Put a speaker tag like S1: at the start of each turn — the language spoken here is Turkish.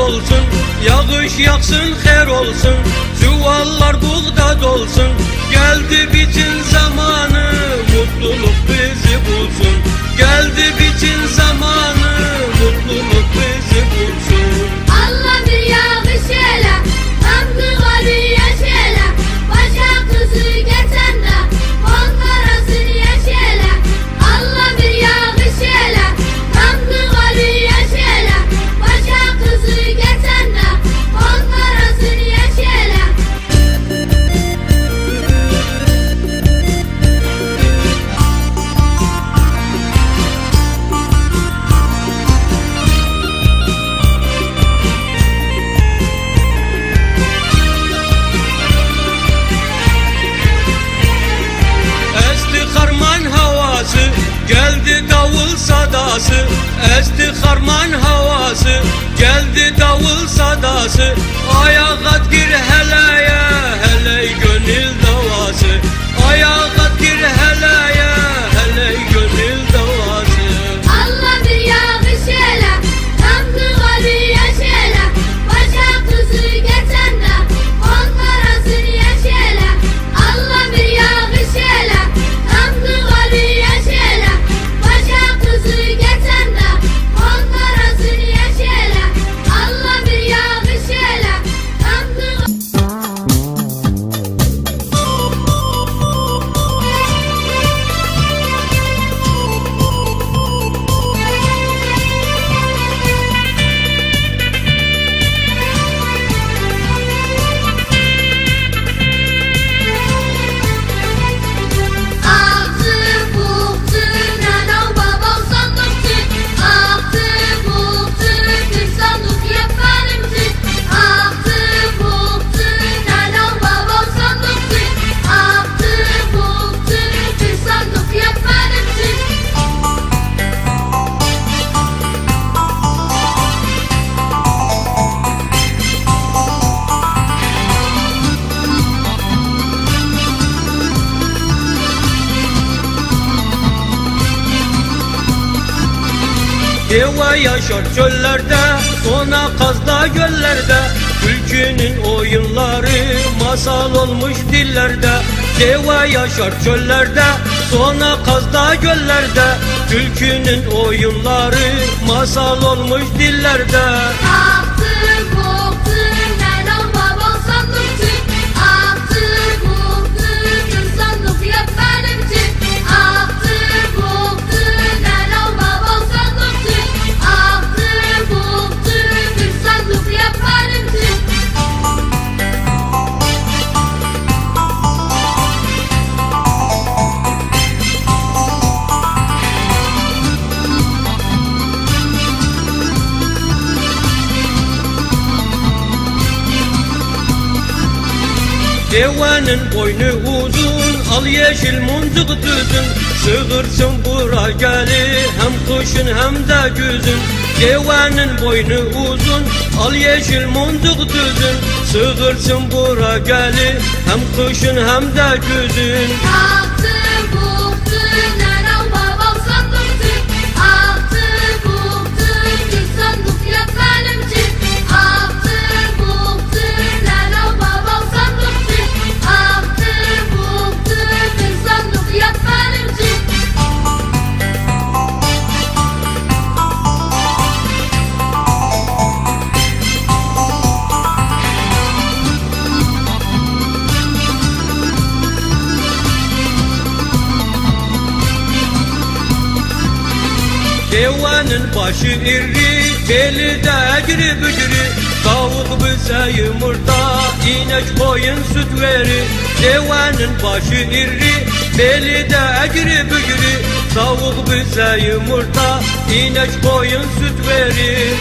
S1: dolsun, yağış yaksın, her olsun, çuvallar buğda dolsun. Geldi biçin zamanı, mutluluk bizi bulsun. Geldi biçin zamanı, mutluluk bizi bulsun.
S2: Allah bir yağış eyle, kandıları yaşayla. Başa kızı geçen de Ankara'sını yaşayla. Allah bir yağış eyle, kandıları yaşayla. Başa kızı geçen de Ankara'sını yaşayla.
S1: Geldi davul sadası, esti harman havası. Geldi davul sadası, ayağa gir heleye, hele gönül davası. Ayağa gir heleye, hele gönül davası.
S2: Allah bir yağış eyle, kandıları yaşayla. Başa kızı geçen de Ankara'sını yaşayla. Allah bir yağış eyle, kandıları yaşayla. Başa kızı geçen de Ankara'sını yaşayla. Allah bir yağış eyle, kandıları.
S1: Deva yaşar çöllerde, sona kazda göllerde. Ülkünün oyunları masal olmuş dillerde. Deva yaşar çöllerde, sona kazda göllerde. Ülkünün oyunları masal olmuş dillerde. Devenin boynu uzun, al yeşil muncuk düzün. Sığırsın bura geli, hem kışın hem de güzün. Devenin boynu uzun, al yeşil muncuk düzün. Sığırsın bura geli, hem kışın hem de güzün. Devenin başı iri, beli de egri bücri. Tavuk bize yumurta, inek koyun süt verir. Devenin başı iri, beli de egri bücri. Tavuk bize yumurta, inek koyun süt verir.